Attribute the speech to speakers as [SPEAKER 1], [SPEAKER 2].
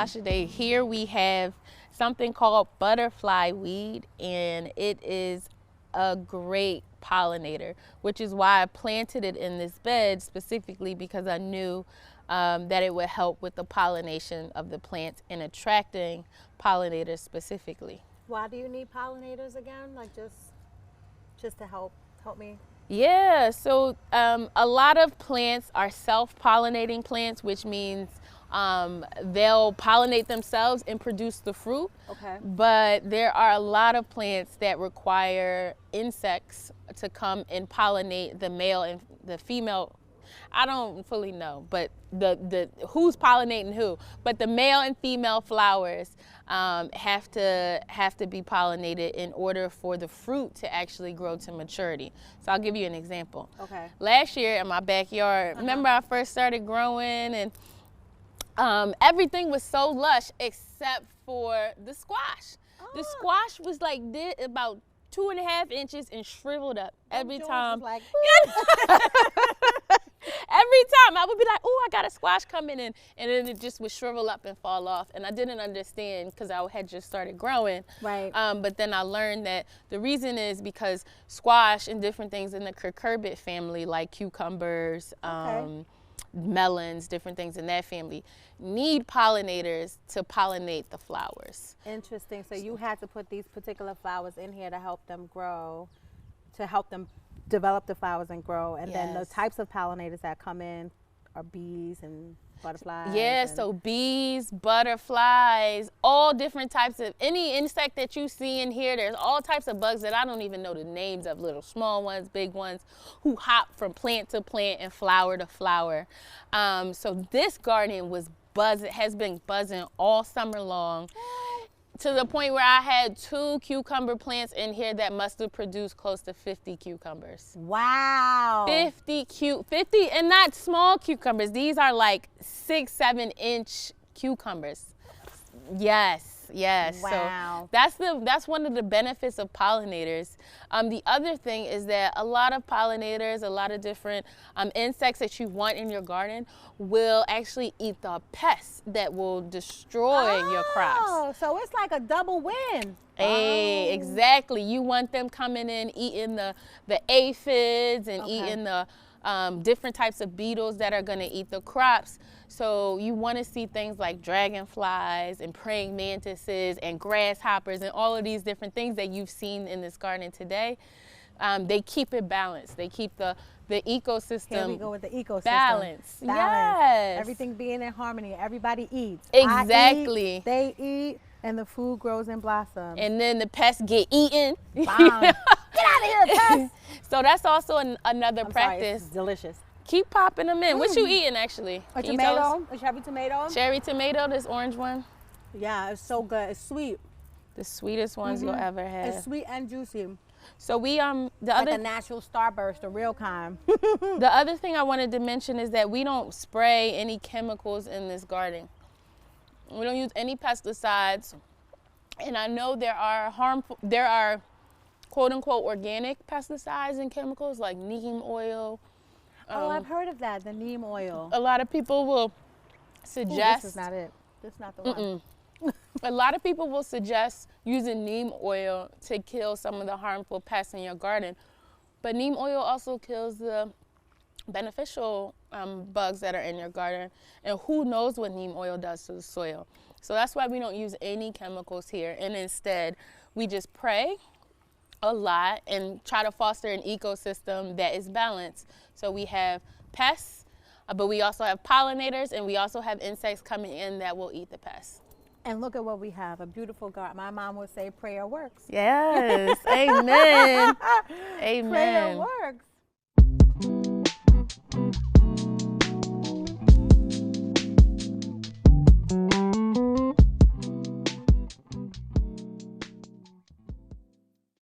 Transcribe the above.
[SPEAKER 1] squash today. Here we have something called butterfly weed, and it is a great pollinator, which is why I planted it in this bed specifically, because I knew that it would help with the pollination of the plants and attracting pollinators specifically.
[SPEAKER 2] Why do you need pollinators again? Like just to help me?
[SPEAKER 1] Yeah, so a lot of plants are self-pollinating plants, which means they'll pollinate themselves and produce the fruit.
[SPEAKER 2] Okay.
[SPEAKER 1] But there are a lot of plants that require insects to come and pollinate the male and the female. I don't fully know, but the who's pollinating who. But the male and female flowers have to be pollinated in order for the fruit to actually grow to maturity. So I'll give you an example.
[SPEAKER 2] Okay.
[SPEAKER 1] Last year in my backyard, remember I first started growing, and everything was so lush except for the squash. The squash was like about 2.5 inches and shriveled up every time.
[SPEAKER 2] Like,
[SPEAKER 1] every time I would be like, oh, I got a squash coming in, and then it just would shrivel up and fall off. And I didn't understand because I had just started growing.
[SPEAKER 2] Right.
[SPEAKER 1] But then I learned that the reason is because squash and different things in the cucurbit family, like cucumbers, melons, different things in that family, need pollinators to pollinate the flowers.
[SPEAKER 2] Interesting. So you had to put these particular flowers in here to help them grow, to help them develop the flowers and grow. And then the types of pollinators that come in are bees and butterflies.
[SPEAKER 1] Yeah, so bees, butterflies, all different types of, any insect that you see in here, there's all types of bugs that I don't even know the names of, little small ones, big ones, who hop from plant to plant and flower to flower. So this garden has been buzzing all summer long, to the point where I had 2 cucumber plants in here that must have produced close to 50 cucumbers.
[SPEAKER 2] Wow.
[SPEAKER 1] 50, and not small cucumbers. These are like 6-7 inch cucumbers. Yes.
[SPEAKER 2] Wow.
[SPEAKER 1] So that's one of the benefits of pollinators. The other thing is that a lot of pollinators, a lot of different insects that you want in your garden will actually eat the pests that will destroy your crops.
[SPEAKER 2] Oh, so it's like a double win.
[SPEAKER 1] Hey, exactly. You want them coming in, eating the aphids and eating the different types of beetles that are going to eat the crops. So you want to see things like dragonflies and praying mantises and grasshoppers and all of these different things that you've seen in this garden today. They keep it balanced. They keep the ecosystem.
[SPEAKER 2] Here we go with the ecosystem.
[SPEAKER 1] Balance. Yes.
[SPEAKER 2] Everything being in harmony. Everybody eats.
[SPEAKER 1] Exactly.
[SPEAKER 2] I eat, they eat, and the food grows and blossoms.
[SPEAKER 1] And then the pests get eaten.
[SPEAKER 2] Get out of here, pests.
[SPEAKER 1] So that's also another
[SPEAKER 2] I'm
[SPEAKER 1] practice.
[SPEAKER 2] Sorry, it's delicious.
[SPEAKER 1] Keep popping them in. What you eating actually?
[SPEAKER 2] A tomato, a cherry tomato.
[SPEAKER 1] Cherry tomato, this orange one.
[SPEAKER 2] Yeah, it's so good. It's sweet.
[SPEAKER 1] The sweetest ones you'll ever have.
[SPEAKER 2] It's sweet and juicy.
[SPEAKER 1] So we
[SPEAKER 2] like a natural starburst, a real kind.
[SPEAKER 1] The other thing I wanted to mention is that we don't spray any chemicals in this garden. We don't use any pesticides. And I know there are quote unquote organic pesticides and chemicals like neem oil.
[SPEAKER 2] Oh, I've heard of that, the neem oil.
[SPEAKER 1] A lot of people will suggest.
[SPEAKER 2] This is not it. This is not the one.
[SPEAKER 1] A lot of people will suggest using neem oil to kill some of the harmful pests in your garden. But neem oil also kills the beneficial bugs that are in your garden. And who knows what neem oil does to the soil. So that's why we don't use any chemicals here. And instead, we just pray a lot and try to foster an ecosystem that is balanced. So we have pests, but we also have pollinators, and we also have insects coming in that will eat the pests.
[SPEAKER 2] And look at what we have, a beautiful garden. My mom would say prayer works.
[SPEAKER 1] Yes, amen. Amen.
[SPEAKER 2] Prayer works.